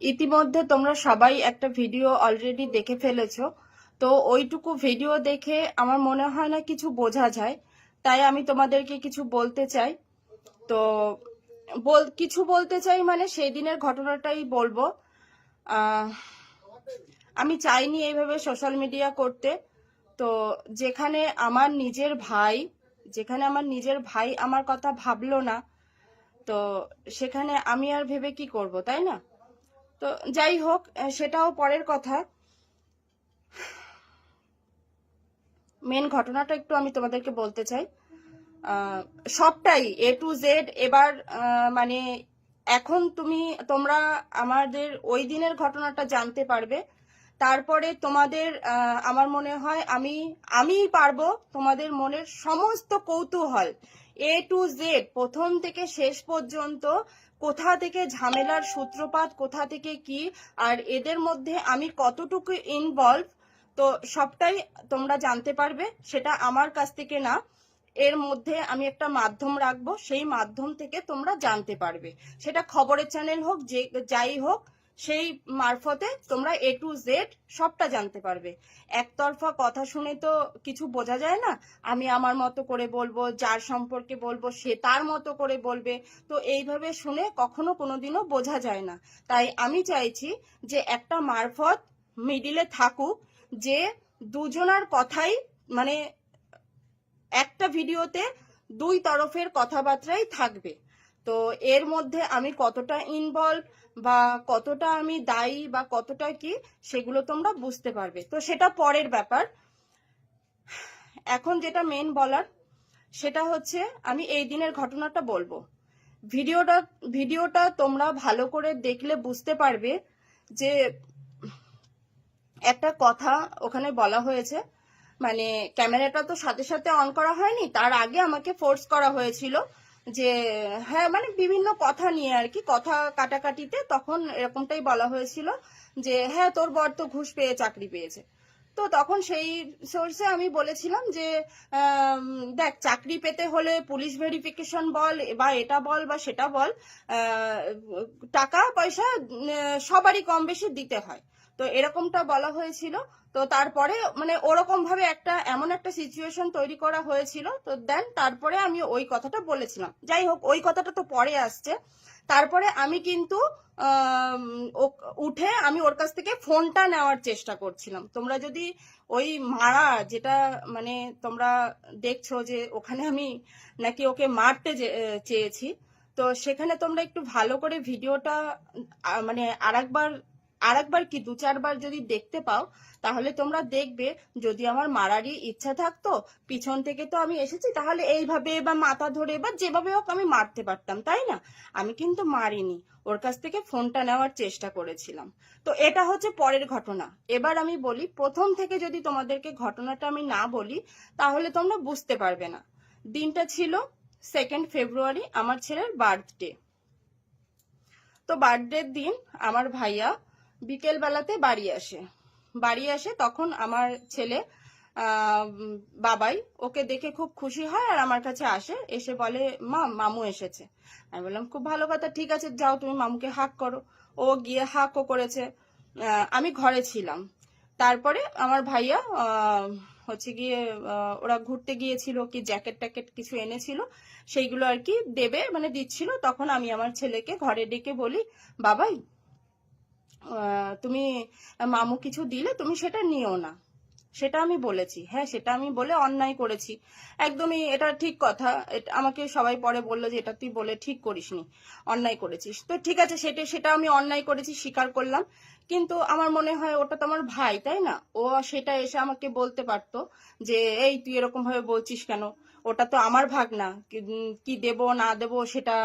ইতিমধ্যে তোমরা সবাই একটা ভিডিও অলরেডি দেখে ফেলেছো। তো ওইটুকু ভিডিও দেখে আমার মনে হয় না কিছু বোঝা যায়, তাই আমি তোমাদেরকে কিছু বলতে চাই। তো কিছু বলতে চাই মানে সেই দিনের ঘটনাটাই বলবো। আমি চাইনি এইভাবে সোশ্যাল মিডিয়া করতে। তো যেখানে আমার নিজের ভাই আমার কথা ভাবলো না, তো সেখানে আমি আর ভেবে কি করব, তাই না? তো যাই হোক, সেটাও পরের কথা। মেন ঘটনাটা একটু আমি তোমাদেরকে বলতে চাই। সবটাই A to Z এবার, মানে এখন তোমরা আমাদের ওই দিনের ঘটনাটা জানতে পারবে। তারপরে তোমাদের আমার মনে হয় আমিই পারবো তোমাদের মনের সমস্ত কৌতূহল A to Z প্রথম থেকে শেষ পর্যন্ত, কোথা থেকে ঝামেলার সূত্রপাত, কোথা থেকে কি, আর এদের মধ্যে আমি কতটুকু ইনভলভ, তো সবটাই তোমরা জানতে পারবে। সেটা আমার কাছ থেকে না, এর মধ্যে আমি একটা মাধ্যম রাখবো, সেই মাধ্যম থেকে তোমরা জানতে পারবে। সেটা খবরের চ্যানেল হোক, যে যাই হোক, সেই মারফতে তোমরা A to Z সবটা জানতে পারবে। একতরফা কথা শুনে তো কিছু বোঝা যায় না। আমি আমার মতো করে বলবো, যার সম্পর্কে বলবো সে তার মতো করে বলবে। তো এইভাবে শুনে কখনো কোনোদিনও বোঝা যায় না। তাই আমি চাইছি যে একটা মারফত মিডিলে থাকুক, যে দুজনার কথাই, মানে একটা ভিডিওতে দুই তরফের কথাবার্তাই থাকবে। তো এর মধ্যে আমি কতটা ইনভলভ বা কতটা আমি দায়ী বা কতটা কি, সেগুলো তোমরা বুঝতে পারবে। তো সেটা পরের ব্যাপার। এখন যেটা মেন বলার, সেটা হচ্ছে আমি এই দিনের ঘটনাটা বলবো। ভিডিওটা তোমরা ভালো করে দেখলে বুঝতে পারবে যে একটা কথা ওখানে বলা হয়েছে। মানে ক্যামেরাটা তো সাথে সাথে অন করা হয়নি, তার আগে আমাকে ফোর্স করা হয়েছিল যে হ্যাঁ, মানে বিভিন্ন কথা নিয়ে আর কি, কথা কাটাকাটিতে তখন এরকমটাই বলা হয়েছিল যে হ্যাঁ, তোর বর তো ঘুষ পেয়ে চাকরি পেয়েছে। তো তখন সেই সোর্সে আমি বলেছিলাম যে দেখ, চাকরি পেতে হলে পুলিশ ভেরিফিকেশন বল বা এটা বল বা সেটা বল, টাকা পয়সা সবারই কম বেশি দিতে হয়। তো এরকমটা বলা হয়েছিল। তো তারপরে মানে ওরকম ভাবে এমন একটা সিচুয়েশন তৈরি করা হয়েছিল। তো দেন তারপরে আমি ওই কথাটা বলেছিলাম। যাই হোক, ওই কথাটা তো পরে আসছে। তারপরে আমি কিন্তু উঠে আমি ওর কাছ থেকে ফোনটা নেওয়ার চেষ্টা করছিলাম। তোমরা যদি ওই মারা যেটা, মানে তোমরা দেখছো যে ওখানে আমি নাকি ওকে মারতে চেয়েছি, তো সেখানে তোমরা একটু ভালো করে ভিডিওটা মানে আরেকবার কি দু চারবার যদি দেখতে পাও, তাহলে তোমরা দেখবে যদি আমার মারারই ইচ্ছা থাকতো, পিছন থেকে তো আমি এসেছি, তাহলে এইভাবে বা মাথা ধরে বা যেভাবে হোক আমি মারতে পারতাম, তাই না? আমি কিন্তু মারিনি, ওর কাছ থেকে ফোনটা নেওয়ার চেষ্টা করেছিলাম। তো এটা হচ্ছে পরের ঘটনা। এবার আমি বলি, প্রথম থেকে যদি তোমাদেরকে ঘটনাটা আমি না বলি, তাহলে তোমরা বুঝতে পারবে না। দিনটা ছিল 2 ফেব্রুয়ারি, আমার ছেলের বার্থডে। তো বার্থডের দিন আমার ভাইয়া বিকেল বেলাতে বাড়ি আসে তখন আমার ছেলে বাবাই ওকে দেখে খুব খুশি হয় আর আমার কাছে এসে বলে, মা, মামু এসেছে। আমি বললাম খুব ভালো কথা, ঠিক আছে যাও তুমি মামুকে হাক করো। ও গিয়ে হাকও করেছে। আমি ঘরে ছিলাম। তারপরে আমার ভাইয়া হচ্ছে গিয়ে ওরা ঘুরতে গিয়েছিল, কি জ্যাকেট ট্যাকেট কিছু এনেছিল, সেইগুলো আর কি দেবে, মানে দিচ্ছিল। তখন আমি আমার ছেলেকে ঘরে ডেকে বলি, বাবাই, তুমি মামু কিছু দিলে, তুমি সেটা নিও না। সেটা আমি বলেছি। হ্যাঁ, সেটা আমি বলে অন্যায় করেছি, একদমই এটা ঠিক কথা। আমাকে সবাই পরে বললো যে এটা তুই বলে ঠিক করিসনি, অন্যায় করেছিস। তো ঠিক আছে, সেটা আমি অন্যায় করেছি, স্বীকার করলাম। কিন্তু আমার মনে হয় ওটা তো আমার ভাই, তাই না? ও সেটা এসে আমাকে বলতে পারতো যে এই তুই এরকম ভাবে বলছিস কেন, ওটা তো আমার ভাগনা, কি দেব না দেব সেটা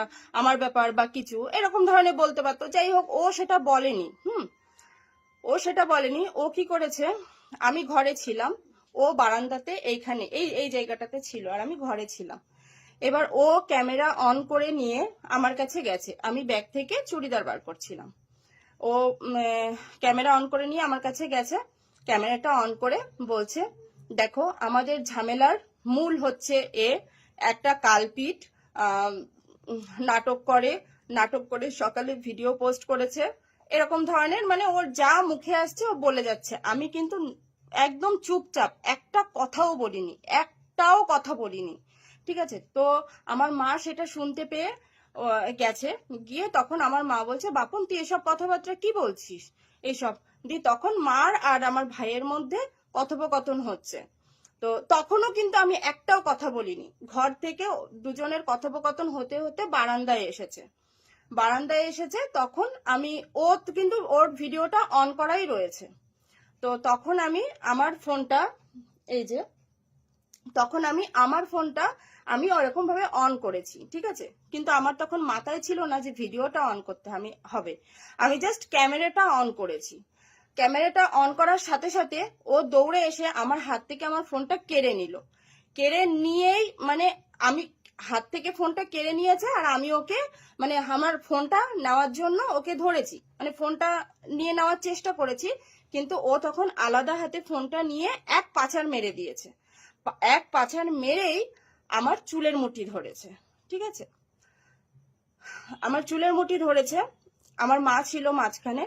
আমার ব্যাপার বা কিছু এরকম ধরনের বলতে পারতো। যাই হোক, ও সেটা বলেনি। ও কি করেছে, আমি ঘরে ছিলাম, ও বারান্দাতে এইখানে এই জায়গাটাতে ছিল আর আমি ঘরে ছিলাম। এবার ও ক্যামেরা অন করে নিয়ে আমার কাছে গেছে, আমি ব্যাগ থেকে চুড়িদার বার করছিলাম। ও ক্যামেরা অন করে নিয়ে আমার কাছে গেছে, ক্যামেরাটা অন করে বলছে, দেখো আমাদের ঝামেলার মূল হচ্ছে একটা কালপিট, নাটক করে সকালে ভিডিও পোস্ট করেছে, এরকম ধরনের, মানে ওর যা মুখে আসছে ও বলে যাচ্ছে। আমি কিন্তু একদম চুপচাপ, একটা কথাও বলিনি, একটাও কথা বলিনি, ঠিক আছে। তো আমার মা সেটা শুনতে পেয়ে গেছে, গিয়ে তখন আমার মা বলছে, বাপন তুই এসব কথাবার্তা কি বলছিস এইসব। দিয়ে তখন মার আর আমার ভাইয়ের মধ্যে কথোপকথন হচ্ছে। তো তখনও কিন্তু আমি একটাও কথা বলিনি। ঘর থেকে দুজনের কথোপকথন হতে হতে বারান্দায় এসেছে। তখন আমি, ও কিন্তু ওর ভিডিওটা অন করাই রয়েছে। তো তখন আমি আমার ফোনটা, এই যে তখন আমি আমার ফোনটা আমি ওরকম ভাবে অন করেছি, ঠিক আছে। কিন্তু আমার তখন মাথায় ছিল না যে ভিডিওটা অন করতে হবে। আমি জাস্ট ক্যামেরাটা অন করেছি। ক্যামেরাটা অন করার সাথে সাথে ও দৌড়ে এসে আমার হাত থেকে আমার ফোনটা কেড়ে নিল। কেড়ে নিয়েই, মানে আমি হাত থেকে ফোনটা কেড়ে নিয়েছে, আর আমি ওকে, মানে আমার ফোনটা নেওয়ার জন্য ওকে ধরেছি, মানে ফোনটা নিয়ে নেওয়ার চেষ্টা করেছি। কিন্তু ও তখন আলাদা হাতে ফোনটা নিয়ে এক পাছাড় মেরে দিয়েছে। এক পাছাড় মেরেই আমার চুলের মুঠি ধরেছে, ঠিক আছে। আমার চুলের মুঠি ধরেছে, আমার মা ছিল মাঝখানে।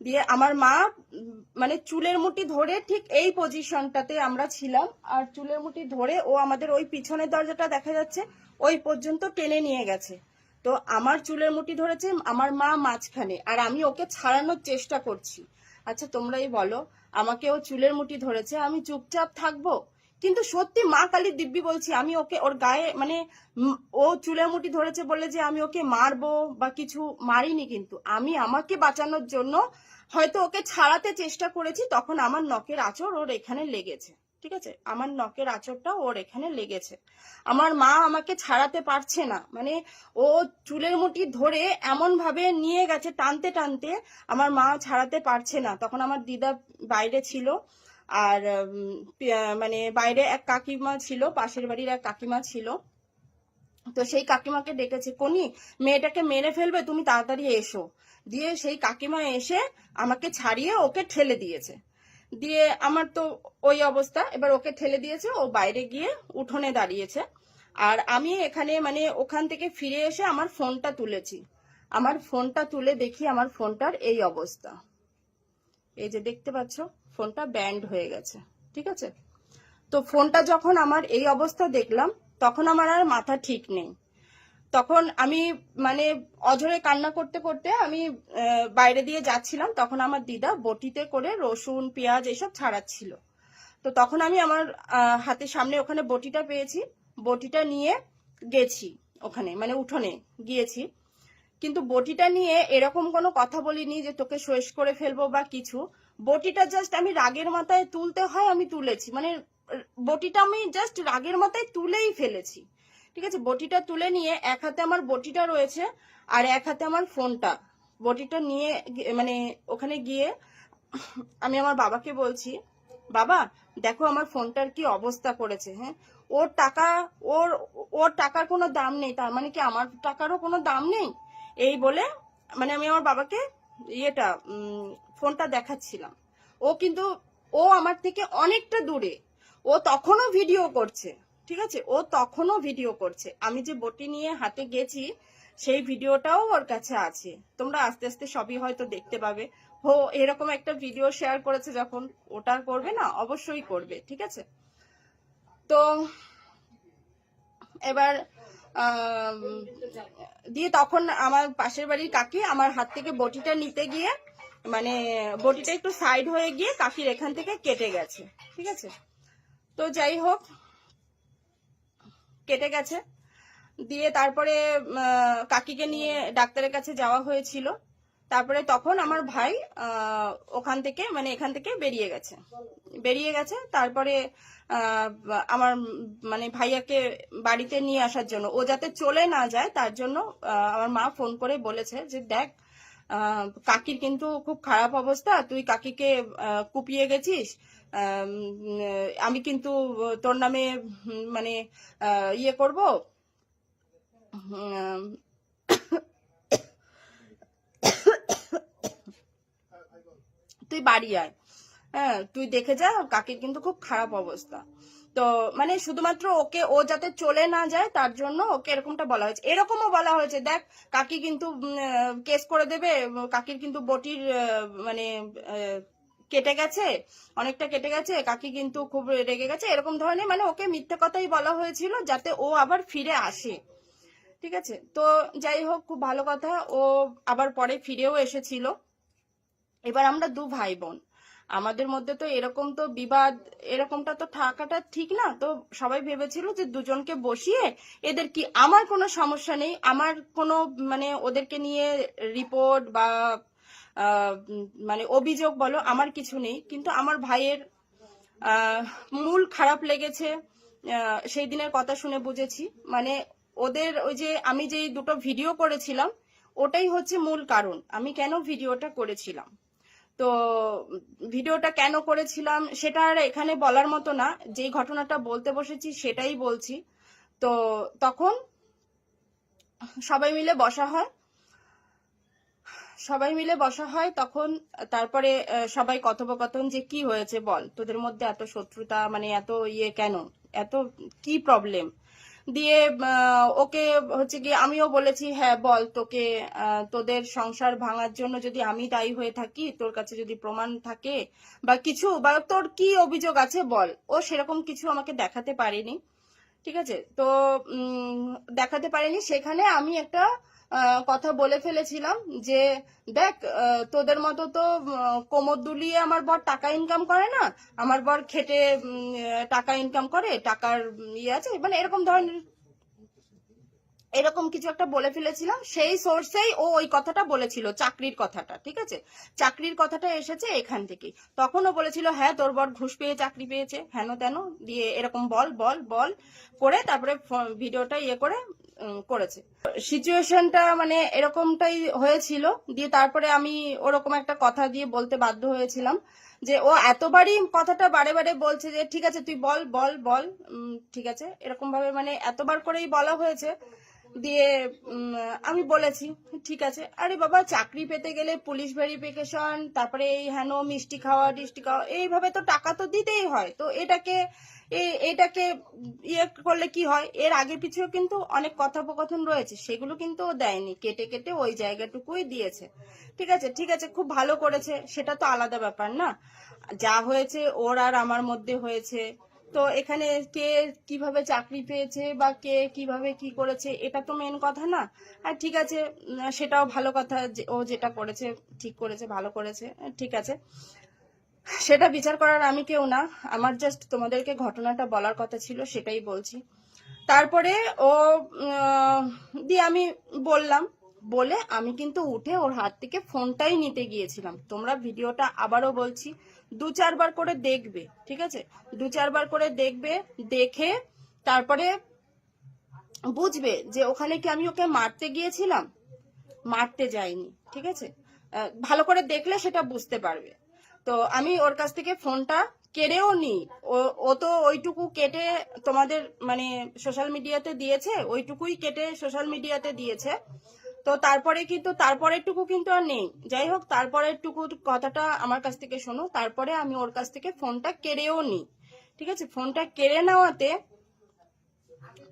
দিয়ে আমার মা, মানে চুলের মুঠি ধরে ঠিক এই পজিশনটাতে আমরা ছিলাম, আর চুলের মুঠি ধরে ও আমাদের ওই পিছনের দরজাটা দেখা যাচ্ছে ওই পর্যন্ত টেনে নিয়ে গেছে। তো আমার চুলের মুঠি ধরেছে আমার মা মাঝখানে, আর আমি ওকে ছাড়ানোর চেষ্টা করছি। আচ্ছা তোমরাই বলো, আমাকে ও চুলের মুঠি ধরেছে, আমি চুপচাপ থাকবো? কিন্তু সত্যি মা কালী দিব্যি বলছি, আমি ওকে ওর গায়ে, মানে ও চুলের মুঠি ধরেছে বলে যে আমি ওকে মারবো বা কিছু, মারিনি। কিন্তু আমি আমাকে বাঁচানোর জন্য হয়তো ওকে ছাড়াতে চেষ্টা করেছি, তখন আমার নখের আঁচড় ওর এখানে লেগেছে, ঠিক আছে। আমার নখের আঁচড়টা ওর এখানে লেগেছে। আমার মা আমাকে ছাড়াতে পারছে না, মানে ও চুলের মুঠি ধরে এমন ভাবে নিয়ে গেছে টানতে টানতে, আমার মা ছাড়াতে পারছে না। তখন আমার দিদা বাইরে ছিল, আর মানে বাইরে এক কাকিমা ছিল, পাশের বাড়ির এক কাকিমা ছিল। তো সেই কাকিমাকে ডেকেছে, কোনি মেয়েটাকে মেরে ফেলবে, তুমি তাড়াতাড়ি এসো। দিয়ে সেই কাকিমা এসে আমাকে ছাড়িয়ে ওকে ঠেলে দিয়েছে। দিয়ে আমার তো ওই অবস্থা, এবার ওকে ঠেলে দিয়েছে, ও বাইরে গিয়ে উঠোনে দাঁড়িয়েছে। আর আমি এখানে, মানে ওখান থেকে ফিরে এসে আমার ফোনটা তুলেছি। আমার ফোনটা তুলে দেখি আমার ফোনটার এই অবস্থা। এই যে দেখতে পাচ্ছ, ফোনটা ব্যান্ড হয়ে গেছে, ঠিক আছে। তো ফোনটা যখন আমার এই অবস্থা দেখলাম, তখন আমার আর মাথা ঠিক নেই। তখন আমি, মানে অঝরে কান্না করতে করতে আমি বাইরে দিয়ে যাচ্ছিলাম। তখন আমার দিদা বটিতে করে রসুন পেঁয়াজ এসব ছাড়াচ্ছিল। তো তখন আমি আমার হাতের সামনে ওখানে বটিটা পেয়েছি, বটিটা নিয়ে গেছি ওখানে, মানে উঠোনে গিয়েছি। কিন্তু বটিটা নিয়ে এরকম কোনো কথা বলিনি যে তোকে শেষ করে ফেলবো বা কিছু। বটিটা জাস্ট আমি রাগের মাথায় তুলতে হয় আমি তুলেছি, মানে বটিটা আমি জাস্ট রাগের মাথায় তুলেই ফেলেছি, ঠিক আছে। বটিটা তুলে নিয়ে এক হাতে আমার বটিটা রয়েছে, আর এক হাতে আমার ফোনটা। বটিটা নিয়ে মানে ওখানে গিয়ে আমি আমার বাবাকে বলছি, বাবা দেখো আমার ফোনটার কি অবস্থা করেছে। হ্যাঁ, ওর টাকা, ওর ওর টাকার কোনো দাম নেই, তার মানে কি আমার টাকারও কোনো দাম নেই? এই বলে, মানে আমি আমার বাবাকে ইয়েটা ফোনটা দেখাচ্ছিলাম। ও কিন্তু, ও আমার থেকে অনেকটা দূরে, ও তখনও ভিডিও করছে, ঠিক আছে। ও তখনও ভিডিও করছে, আমি যে বটি নিয়ে হাতে গেছি সেই ভিডিওটাও ওর কাছে আছে। তোমরা আস্তে আস্তে সবই হয়তো দেখতে পাবে। ও এরকম একটা ভিডিও শেয়ার করেছে যখন, ওটা করবে না? অবশ্যই করবে, ঠিক আছে। তো এবার দিয়ে তখন আমার পাশের বাড়ির কাকি আমার হাত থেকে বটিটা নিতে গিয়ে, মানে বটিটা একটু সাইড হয়ে গিয়ে কাকির এখান থেকে কেটে গেছে, ঠিক আছে। তো যাই হোক, কেটে গেছে। দিয়ে তারপরে কাকিকে নিয়ে ডাক্তারের কাছে যাওয়া হয়েছিল। তারপরে তখন আমার ভাই ওখান থেকে, মানে এখান থেকে বেরিয়ে গেছে। তারপরে আমার, মানে ভাইয়াকে বাড়িতে নিয়ে আসার জন্য, ও যাতে চলে না যায় তার জন্য আমার মা ফোন করে বলেছে যে দেখ কাকির কিন্তু খুব খারাপ অবস্থা, তুই কাকিকে কুপিয়ে গেছিস, আমি কিন্তু তোর নামে মানে ইয়ে করব, তুই বাড়ি আয়, হ্যাঁ তুই দেখে যা, কাকির কিন্তু খুব খারাপ অবস্থা। তো মানে শুধুমাত্র ওকে, ও যাতে চলে না যায় তার জন্য ওকে এরকমটা বলা হয়েছে। এরকমও বলা হয়েছে, দেখ কাকি কিন্তু কেস করে দেবে, কাকির কিন্তু বটির মানে কেটে গেছে, অনেকটা কেটে গেছে, কাকি কিন্তু খুব রেগে গেছে, এরকম ধরনের মানে ওকে মিথ্যে কথাই বলা হয়েছিল যাতে ও আবার ফিরে আসে। ঠিক আছে, তো যাই হোক, খুব ভালো কথা, ও আবার পরে ফিরেও এসেছিল। এবার আমরা দু ভাই বোন, আমাদের মধ্যে তো এরকম তো বিবাদ এরকমটা তো থাকাটা ঠিক না। তো সবাই ভেবেছিল যে দুজনকে বসিয়ে এদের কি, আমার কোনো সমস্যা নেই, আমার কোনো মানে ওদেরকে নিয়ে রিপোর্ট বা মানে অভিযোগ বলো আমার কিছু নেই, কিন্তু আমার ভাইয়ের মূল খারাপ লেগেছে। সেই দিনের কথা শুনে বুঝেছি, মানে ওদের ওই যে আমি যে দুটো ভিডিও করেছিলাম ওটাই হচ্ছে মূল কারণ আমি কেন ভিডিওটা করেছিলাম। তো ভিডিওটা কেন করেছিলাম সেটা আর এখানে বলার মতো না, যেই ঘটনাটা বলতে বসেছি সেটাই বলছি। তো তখন সবাই মিলে বসা হয়, তখন তারপরে সবাই কথোপকথন যে কি হয়েছে বল, তোদের মধ্যে এত শত্রুতা, মানে এত ইয়ে কেন, এত কি প্রবলেম, দিয়ে ওকে হচ্ছে গিয়ে আমিও বলেছি হ্যাঁ বল, তোকে তোদের সংসার ভাঙার জন্য যদি আমি দায়ী হয়ে থাকি, তোর কাছে যদি প্রমাণ থাকে বা কিছু, বা তোর কি অভিযোগ আছে বল। ও সেরকম কিছু আমাকে দেখাতে পারেনি। ঠিক আছে, তো দেখাতে পারেনি, সেখানে আমি একটা কথা বলে ফেলেছিলাম যে দেখ, তোদের মতো তো কোমর দুলিয়ে আমার বর টাকা ইনকাম করে না, আমার বর খেটে টাকা ইনকাম করে, টাকার ইয়ে আছে, মানে এরকম ধরনের এরকম কিছু একটা বলে ফেলেছিলাম। সেই সোর্সেই ও ওই কথাটা বলেছিল, চাকরির কথাটা। ঠিক আছে, চাকরির কথাটা এসেছে এখান থেকে। তখনও বলেছিল হ্যাঁ তোর বর ঘুষ পেয়ে চাকরি পেয়েছে, হেন তেন, দিয়ে এরকম বল বল বল করে তারপরে ভিডিওটা ইয়ে করে করেছে। সিচুয়েশনটা মানে এরকমটাই হয়েছিল। দিয়ে তারপরে আমি ওরকম একটা কথা দিয়ে বলতে বাধ্য হয়েছিলাম যে ও এতবারই কথাটা বারে বারে বলছে যে ঠিক আছে তুই বল বল বল, ঠিক আছে, এরকম ভাবে মানে এতবার করেই বলা হয়েছে। দিয়ে আমি বলেছি ঠিক আছে, আরে বাবা চাকরি পেতে গেলে পুলিশ ভেরিফিকেশন, তারপরে এই হেন মিষ্টি খাওয়া টিষ্টি খাওয়া, এইভাবে তো টাকা তো দিতেই হয়। তো এটাকে ইয়ে করলে কি হয়, এর আগে পিছু কিন্তু অনেক কথোপকথন রয়েছে, সেগুলো কিন্তু ও দেয়নি, কেটে কেটে ওই জায়গাটুকুই দিয়েছে। ঠিক আছে, ঠিক আছে, খুব ভালো করেছে, সেটা তো আলাদা ব্যাপার না, যা হয়েছে ওর আর আমার মধ্যে হয়েছে। তো এখানে কে কিভাবে চাকরি পেয়েছে বা কে কিভাবে কি করেছে এটা তো মেন কথা না। আর ঠিক আছে, সেটাও ভালো কথা, ও যেটা করেছে ঠিক করেছে, ভালো করেছে, ঠিক আছে, সেটা বিচার করার আমি কেউ না, আমার জাস্ট তোমাদেরকে ঘটনাটা বলার কথা ছিল, সেটাই বলছি। তারপরে ও দিয়ে আমি বললাম, বলে আমি কিন্তু উঠে ওর হাত থেকে ফোনটাই নিতে গিয়েছিলাম। তোমরা ভিডিওটা আবারও বলছি 2-4 বার করে দেখবে, ঠিক আছে, 2-4 বার করে দেখবে, দেখে তারপরে বুঝবে যে ওখানে কি আমি ওকে মারতে গিয়েছিলাম, মারতে যাইনি। ঠিক আছে, ভালো করে দেখলে সেটা বুঝতে পারবে। তো আমি ওর কাছ থেকে ফোনটা কেড়েও নি, ও তো ওইটুকু কেটে তোমাদের মানে সোশ্যাল মিডিয়াতে দিয়েছে, ওইটুকুই কেটে সোশ্যাল মিডিয়াতে দিয়েছে। তো তারপরে কিন্তু তারপরেরটুকু কিন্তু আর নেই। যাই হোক, তারপরেরটুকু কথাটা আমার কাছ থেকে শোনো। তারপরে আমি ওর কাছ থেকে ফোনটা কেড়েও নি। ঠিক আছে, ফোনটা কেড়ে নেওয়াতে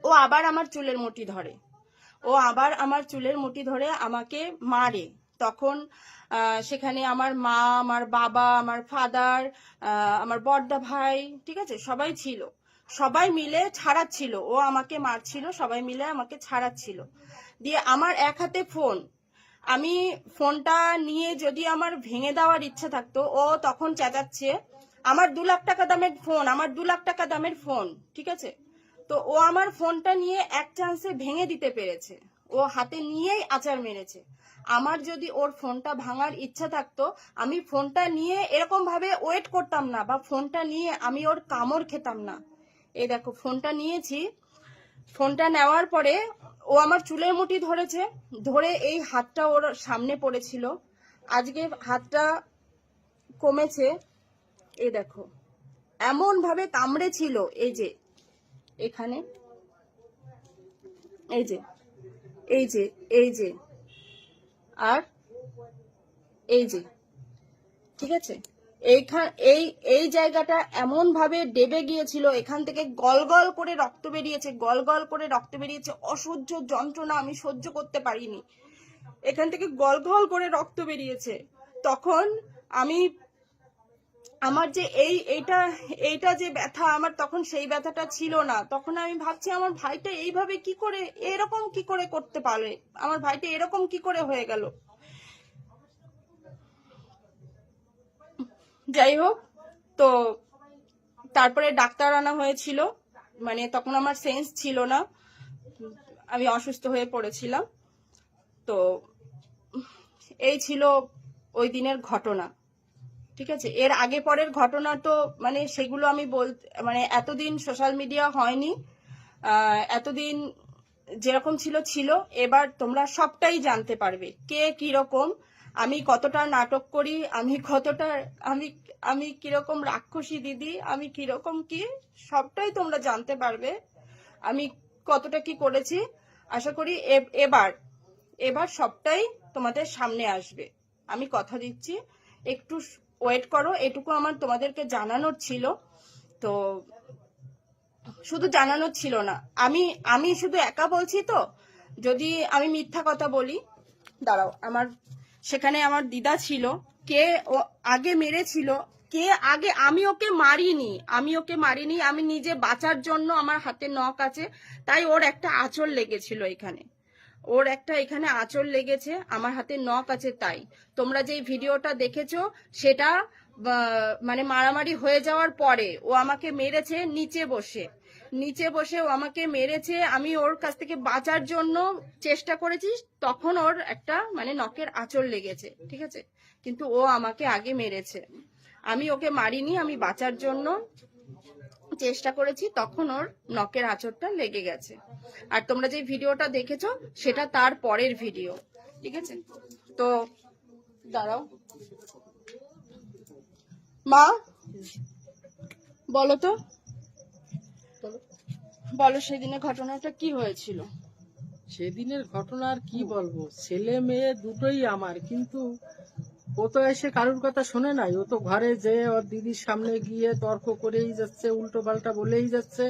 ও আবার আমার চুলের মুঠি ধরে, আমাকে মারে। তখন সেখানে আমার মা, আমার বাবা, আমার ফাদার, আমার বড়দা ভাই, ঠিক আছে, সবাই ছিল, সবাই মিলে ছাড়াচ্ছিল, ও আমাকে মারছিল, সবাই মিলে আমাকে ছাড়াচ্ছিল। দিয়ে আমার এক হাতে ফোন, আমি ফোনটা নিয়ে যদি আমার ভেঙে দেওয়ার ইচ্ছা থাকতো, ও তখন চেঁচাচ্ছে আমার 2 লাখ টাকা দামের ফোন, আমার 2 লাখ টাকা দামের ফোন। ঠিক আছে, তো ও আমার ফোনটা নিয়ে এক চান্সে ভেঙে দিতে পেরেছে, ও হাতে নিয়েই আচার মেরেছে। আমার যদি ওর ফোনটা ভাঙার ইচ্ছা থাকতো, আমি ফোনটা নিয়ে এরকম ভাবে ওয়েট করতাম না, বা ফোনটা নিয়ে আমি ওর কামড় খেতাম না। এই দেখো ফোনটা নিয়েছি, ফোনটা নেওয়ার পরে ও আমার চুলের মুঠি ধরেছে, ধরে এই হাতটা ওর সামনে পড়েছিল, আজকে হাতটা কমেছে, এই দেখো এমন ভাবে কামড়েছিল, এই যে এখানে, এই যে এই যে এই যে আর এই যে, ঠিক আছে, এই এই জায়গাটা এমন ভাবে ডেবে গিয়েছিল, এখান থেকে গল গল করে রক্ত বেরিয়েছে, গল গল করে রক্ত বেরিয়েছে, অসহ্য যন্ত্রণা, আমি সহ্য করতে পারিনি। এখান থেকে গল গল করে রক্ত বেরিয়েছে। তখন আমি আমার যে এইটা যে ব্যথা, আমার তখন সেই ব্যথাটা ছিল না। তখন আমি ভাবছি আমার ভাইটা এইভাবে কি করে, এরকম কি করে করতে পারে, আমার ভাইটা এরকম কি করে হয়ে গেল। যাই হোক, তো তারপরে ডাক্তার আনা হয়েছিল, মানে তখন আমার সেন্স ছিল না, আমি অসুস্থ হয়ে পড়েছিলাম। তো এই ছিল ওই দিনের ঘটনা, ঠিক আছে। এর আগে পরের ঘটনা তো মানে সেগুলো আমি মানে এতদিন সোশ্যাল মিডিয়া হয়নি, এতদিন যেরকম ছিল, এবার তোমরা সবটাই জানতে পারবে কে কিরকম, আমি কতটা নাটক করি, আমি কিরকম রাক্ষসী দিদি, আমি কিরকম কি, সবটাই তোমরা জানতে পারবে আমি কতটা কি করেছি। আশা করি এবার সবটাই তোমাদের সামনে আসবে, আমি কথা দিচ্ছি। একটু ওয়েট করো, এটুকু আমার তোমাদেরকে জানানোর ছিল। তো শুধু জানানোর ছিল না, আমি শুধু একা বলছি, তো যদি আমি মিথ্যা কথা বলি, দাঁড়াও, সেখানে আমার দিদা ছিল, কে ও আগে মেরেছিল, কে আগে, আমি ওকে মারিনি, আমি নিজে বাঁচার জন্য, আমার হাতে নখ আছে, তাই ওর একটা আঁচড় লেগেছিল এখানে, এখানে আঁচড় লেগেছে, আমার হাতে নখ আছে। তাই তোমরা যে ভিডিওটা দেখেছো সেটা মানে মারামারি হয়ে যাওয়ার পরে ও আমাকে মেরেছে নিচে বসে ও আমাকে মেরেছে, আমি ওর কাছ থেকে বাঁচার জন্য চেষ্টা করেছি, তখন ওর একটা মানে নখের আঁচড় লেগেছে, ঠিক আছে। কিন্তু ও আমাকে আগে মেরেছে, আমি ওকে মারিনি, আমি বাঁচার জন্য চেষ্টা করেছি, তখন ওর নখের আঁচড়টা লেগে গেছে। আর তোমরা যে ভিডিওটা দেখেছো সেটা তার পরের ভিডিও, ঠিক আছে। তো দাঁড়াও, মা বলো তো, বলো সেদিনের ঘটনাটা কি হয়েছিল। সেদিনের ঘটনা আর কি বলবো, ছেলে মেয়ে দুটোই আমার, কিন্তু ও তো এসে কারোর কথা শোনে নাই। ও তো ঘরে যে ওর দিদির সামনে গিয়ে তর্ক করেই যাচ্ছে, উল্টো পাল্টা বলেই যাচ্ছে।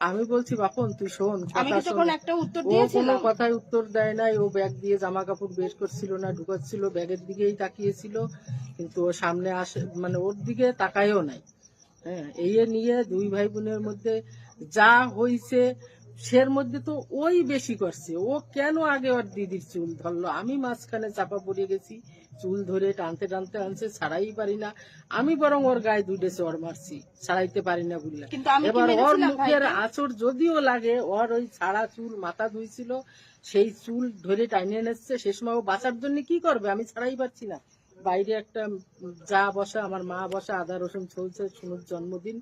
আমি বলছি বাপন তুই শোন, আমি কি তখন একটা উত্তর ও কোনো দিয়েছিলাম? কথায় উত্তর দেয় নাই। ও ব্যাগ দিয়ে জামা কাপড় বের করছিল না, ঢুকাচ্ছিল, ব্যাগের দিকেই তাকিয়েছিল, কিন্তু ও সামনে আসে মানে ওর দিকে তাকায়ও নাই। হ্যাঁ, এই নিয়ে দুই ভাই বোনের মধ্যে যা হইছে, সের মধ্যে তো ওই বেশি করছে। ও কেন আগে ওর দিদির চুল ধরলো, আমি মাঝখানে চাপা পড়ে গেছি, চুল ধরে টানতে টানতে আনছে, ছাড়াই পারি না। আমি বরং ওর গায়ে দুইটা চড় মারছি, ছাড়াইতে পারি না বললে। এবার ওর মুখের আঁচড় যদিও লাগে, ওর ওই ছাড়া চুল মাথা ধুইছিল, সেই চুল ধরে টাইনে এনেছে। সে সময় ও বাঁচার জন্য কি করবে, আমি ছাড়াই পারছি না। বাইরে একটা যা বসা, আমার মা বসা, আদা রসুন চলছে, শুনুর জন্মদিন,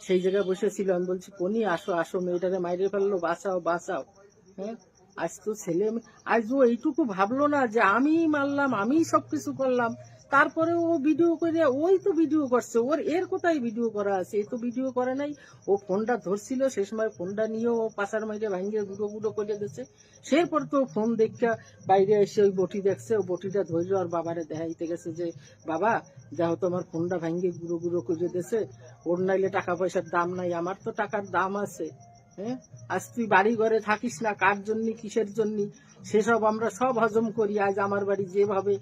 সেই জায়গায় বসেছিল। আমি বলছি কোনি আসো আসো, মেয়েটারে মাইরে ফেললো, বাঁচাও বাঁচাও। হ্যাঁ, আজ তো ছেলে, আজ ও এইটুকু ভাবলো না যে আমি মারলাম, আমি সবকিছু করলাম। তারপরে ও ভিডিও করে, ওই তো ভিডিও করছে, ওর এর কোথায় ভিডিও করা আছে, এ তো ভিডিও করে নাই। ও ফোনটা ধরছিল, সে সময় ফোনটা নিয়েও ও পাশার মাইরে ভাঙ্গে গুঁড়ো গুঁড়ো করে দিচ্ছে। সেরপর তো ফোন দেখা বাইরে এসে ওই বটি দেখছে, ও বটিটা ধরলো আর বাবারে দেখাইতে গেছে যে বাবা যাও, তোমার ফোনটা ভাঙ্গে গুঁড়ো গুঁড়ো করে দিয়েছে, ওর নাইলে টাকা পয়সার দাম নাই, আমার তো টাকার দাম আছে। হ্যাঁ, আজ তুই বাড়ি ঘরে থাকিস না, কার জন্য কিসের জন্য সেসব আমরা সব হজম করি। আজ আমার বাড়ি যেভাবে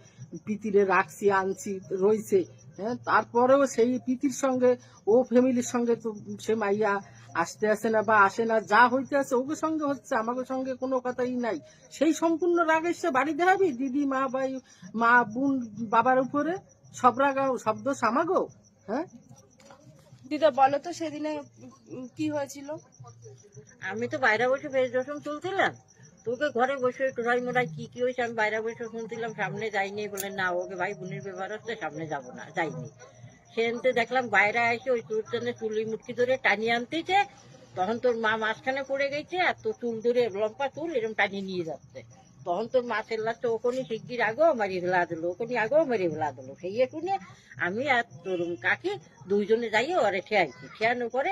পিতিরে রাখছি, আনছি, রয়েছে, হ্যাঁ, তারপরেও সেই পিতির সঙ্গে ও ফ্যামিলির সঙ্গে তো সে মাইয়া আসতে আসে না বা আসে না, যা হইতে আছে ওকে সঙ্গে হচ্ছে, আমাকে সঙ্গে কোনো কথাই নাই। সেই সম্পূর্ণ রাগ এসে বাড়ি দেখাবি, দিদি মা ভাই মা বোন বাবার উপরে সব রাগাও, শব্দ সামাগো। হ্যাঁ দিদা বলো তো সেদিনে কি হয়েছিল। আমি তো বাইরে বসে পেঁয়াজ রসুন তুলছিলাম, তোকে ঘরে বসে টোড়াই মোড়াই কি কি হয়েছে আমি বাইরে বসে শুনছিলাম, সামনে যাইনি। বলে না, ওকে ভাই বোনের ব্যাপার হচ্ছে, সামনে যাবো না, যাইনি। সেখানতে দেখলাম বাইরে এসে ওই তোর জন্য চুলি মুটকি ধরে টানিয়ে আনতেছে, তখন তোর মা মাঝখানে পড়ে গেছে, আর তোর চুল ধরে লম্বা চুল এরকম টানিয়ে নিয়ে যাচ্ছে। তখন তোর মা চেল্লাচ্ছে, ওখানে শিগগির আগেও মারিয়ে ফেলা দিল, ওখানে আগেও মেরিয়ে ফেলা দিল। সেই শুনে আমি আর তোর কাকি দুইজনে যাইয়ে ওরে ঠেয়াইছি, ঠেয়ানোর পরে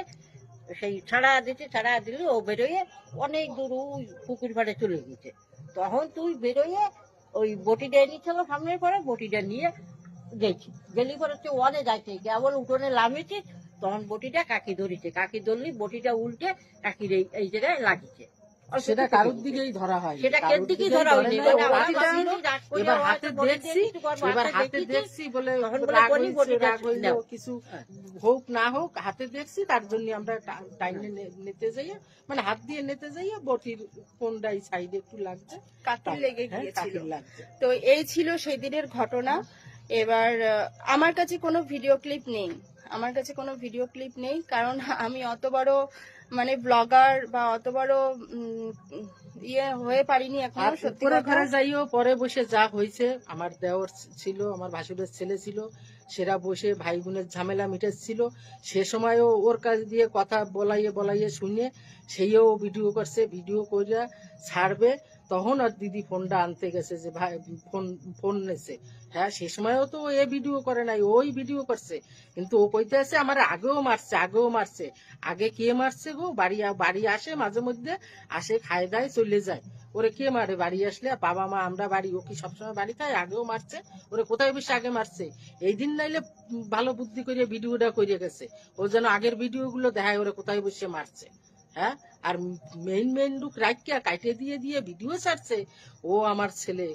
সেই ছাড়া দিলে ও বেরোয় অনেক দূর ওই পুকুর পাড়ে চলে গেছে। তখন তুই বেরোয় ওই বটিটা এনেছিল সামনের পরে, বটিটা নিয়ে গেছি গেলি পরে হচ্ছে ওয়ানে যাইছে কেবল উঠোনে লামিয়েছে, তখন বটিটা কাকি ধরেছে, কাকি ধরলি বটিটা উল্টে কাকির এই জায়গায় লাগিয়েছে। অল্প সেটা একটু কারোর লেগেছে। দিকেই ধরা হয়, সেটা কের দিকেই ধরা হয়নি, নাই। মানে ও আমরা বাটিটা ভাবছি রাগ করে এবার ও হাতে হয়তো বলে দেখছি, দিয়ে কিছু করবো, এবার হাতে দেখেছি, দেখছি বলে তখন বলে রাগ বলি হয়েছে, বটিটা রাগ হইলো নাও। কিছু হোক না হোক হাতে দেখছি, তার জন্য আমরা টাইমে নিতে যাই, মানে হাত দিয়ে নিতে যাই, বটির কোনটাই সাইডে একটু লাগছে, কাকির লেগে হ্যাঁ, গিয়েছিল। কাকির লাগছে। তো এই ছিল সেই দিনের ঘটনা। এবার আমার কাছে কোনো ভিডিও ক্লিপ নেই, আমার কাছে কোনো ভিডিও ক্লিপ নেই, কারণ আমি অত বড় মানে ব্লগার বা অত বড় ইয়ে হয়ে পারিনি এখনো, আর সত্যি উপরে কথা। ঘরে যাইও পরে বসে যা হয়েছে, আমার দেওর ছিল, আমার ভাসুরের ছেলে ছিল, সেরা বসে ভাই বোনের ঝামেলা মিটাচ্ছিল, সে সময়ও ওর কাছ দিয়ে কথা বলাইয়ে শুনে সেইও ভিডিও করছে, ভিডিও করিয়া ছাড়বে, তখন আর দিদি ফোনটা আনতে গেছে যে ভাই ফোন নেছে। হ্যাঁ, সে সময়ও তো এ ভিডিও করে নাই, ওই ভিডিও করছে, কিন্তু ও কইতে আছে আমার আগেও মারছে। আগে কে মারছে গো? বাড়ি আসে মাঝে মধ্যে, আসে খায় দায় চলে যায়, ওরে কে মারে? বাড়ি আসলে বাবা মা আমরা বাড়ি, ও কি সবসময় বাড়ি খায়? আগেও মারছে, ওরে কোথায় বেশি আগে মারছে? এই দিন নাইলে ভালো বুদ্ধি করিয়া ভিডিওটা করিয়া গেছে, ও যেন আগের ভিডিও গুলো দেখায় ওরে কোথায় বসে মারছে। হ্যাঁ, আর মেইন লুক রাখিয়া কাইটে দিয়ে ভিডিও ছাড়ছে। ও আমার ছেলে,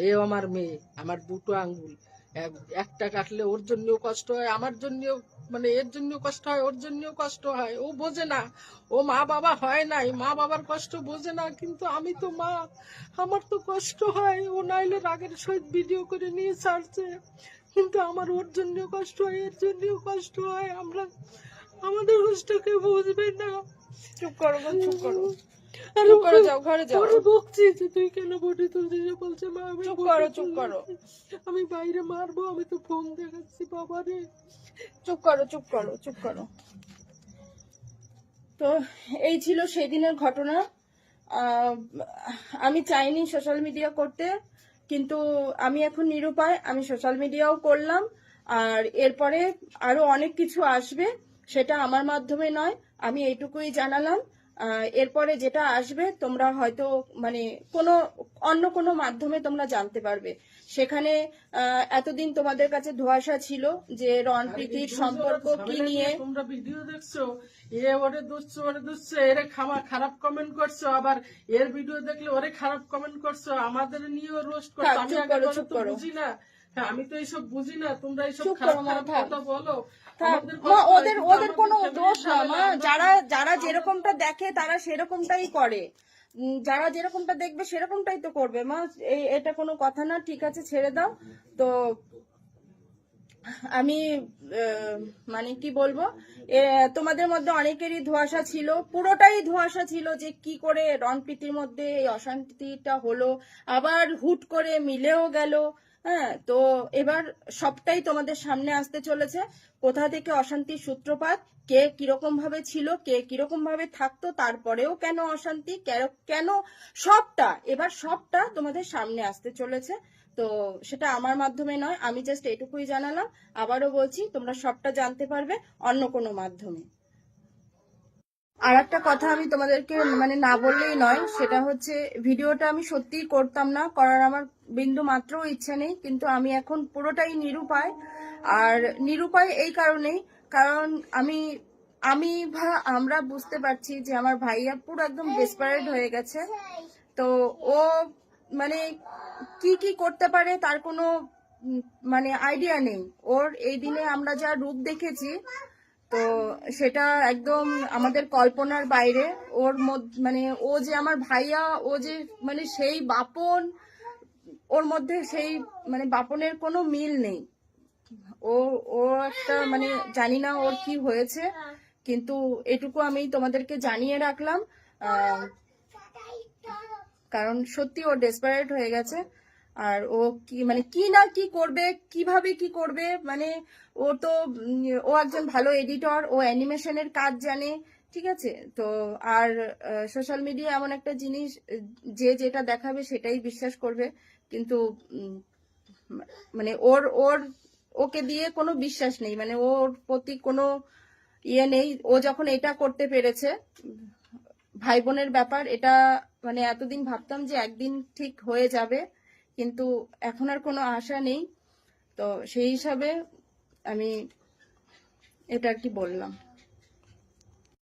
এও আমার মেয়ে, আমার দুটো আঙ্গুল, একটা কাটলে ওর জন্যও কষ্ট হয়, আমার জন্যও, মানে এর জন্য কষ্ট হয়, ওর জন্যও কষ্ট হয়, ও বোঝে না, ও মা বাবা হয় নাই, মা বাবার কষ্ট বোঝে না, কিন্তু আমি তো মা, আমার তো কষ্ট হয়। ও নাইলে রাগের সহিত ভিডিও করে নিয়ে ছাড়ছে, কিন্তু আমার ওর জন্য কষ্ট হয়, এর জন্যও কষ্ট হয়, আমাদের কষ্টকে বুঝবে না। চুপ করো গো, চুপ করো, আর চুপ করো, যাও ঘরে যাও, ওরে বকছি যে তুই কেন বটি তুলছিস, বলছে মা আমি চুপ বটি করো, চুপ তুলছি। করো, আমি বাইরে মারবো, আমি তো ফোন দেখাচ্ছি বাবারে। চুপ করো, চুপ করো, চুপ করো। তো এই ছিল সেদিনের ঘটনা। আহ, আমি চাইনি সোশ্যাল মিডিয়া করতে, কিন্তু আমি এখন নিরুপায়, আমি সোশ্যাল মিডিয়াও করলাম, আর এরপরে আরো অনেক কিছু আসবে, সেটা আমার মাধ্যমে নয়, আমি এইটুকুই জানালাম। এরপরে যেটা আসবে তোমরা হয়তো মানে অন্য কোনো মাধ্যমে তোমরা জানতে পারবে। সেখানে এতদিন তোমাদের কাছে ধোঁয়াশা ছিল যে রণপ্রীতির সম্পর্ক কি নিয়ে। তোমরা ভিডিও দেখছো, ওরে দুসছো, এর খারাপ কমেন্ট করছো, আবার এর ভিডিও দেখলে ওরে খারাপ কমেন্ট করছো, আমাদের নিয়েও রোস্ট করছো। থাক, আমি চুপ আগে করো, বলো চুপ তো করো, বুঝি না, হ্যাঁ, আমি তো এইসব বুঝি না, তোমরা এইসব চুপ খারাপ করো মা, খারাপ থাক, কথা বলো। থাক। আমাদের মা, কষ্ট হয়, ওদের কিন্তু ওদের আমাদের কোনো family দোষ না ঝামেলা, মা, আমরা যারা যেরকমটা দেখে তারা সেরকমটাই করে, যারা যেরকমটা দেখবে সেরকমটাই তো করবে মা, এটা কোনো কথা না, ঠিক আছে ছেড়ে দাও। তো আমি মানে কি বলবো, তোমাদের মধ্যে অনেকেরই ধোঁয়াশা ছিল, পুরোটাই ধোঁয়াশা ছিল যে কি করে রণপ্রীতির মধ্যে এই অশান্তিটা হলো, আবার হুট করে মিলেও গেল। হ্যাঁ, তো এবার সবটাই তোমাদের সামনে আসতে চলেছে, কোথা থেকে অশান্তির সূত্রপাত, কে কিরকম ভাবে ছিল, কে কিরকম ভাবে থাকতো, তারপরেও কেন অশান্তি, কেন, সবটা তোমাদের সামনে আসতে চলেছে। তো সেটা আমার মাধ্যমে নয়, আমি জাস্ট এটুকুই জানালাম। আবারও বলছি, তোমরা সবটা জানতে পারবে অন্য কোনো মাধ্যমে। আর একটা কথা আমি তোমাদেরকে মানে না বললেই নয়, সেটা হচ্ছে ভিডিওটা আমি সত্যিই করতাম না, করার আমার বিন্দু মাত্র ইচ্ছা নেই, কিন্তু আমি এখন পুরোটাই নিরুপায়। আর নিরুপায় এই কারণেই, কারণ আমরা বুঝতে পারছি যে আমার ভাইয়া পুরো একদম ডেসপারেট হয়ে গেছে। তো ও মানে কি করতে পারে তার কোনো মানে আইডিয়া নেই ওর। এই দিনে আমরা যা রূপ দেখেছি, তো সেটা একদম আমাদের কল্পনার বাইরে। ওর মানে ও যে আমার ভাইয়া, ও যে মানে সেই বাপন, ওর মধ্যে সেই মানে বাপনের কোনো মিল নেই। ও ও একটা মানে জানি না ওর কি হয়েছে, কিন্তু এটুকু আমি তোমাদেরকে জানিয়ে রাখলাম, কারণ সত্যি ও ডেসপারেট হয়ে গেছে। আর ও কি মানে কি করবে, কিভাবে কি করবে, মানে ও তো ও একজন ভালো এডিটর, ও অ্যানিমেশনের কাজ জানে, ঠিক আছে। তো আর সোশ্যাল মিডিয়া এমন একটা জিনিস, যে যেটা দেখাবে সেটাই বিশ্বাস করবে, কিন্তু মানে ওকে দিয়ে কোনো বিশ্বাস নেই, মানে ওর প্রতি কোনো ইয়ে নেই। ও যখন এটা করতে পেরেছে, ভাই বোনের ব্যাপার এটা, মানে এতদিন ভাবতাম যে একদিন ঠিক হয়ে যাবে, কিন্তু এখন আর কোনো আশা নেই। তো সেই হিসাবে আমি এটা আর কি বললাম।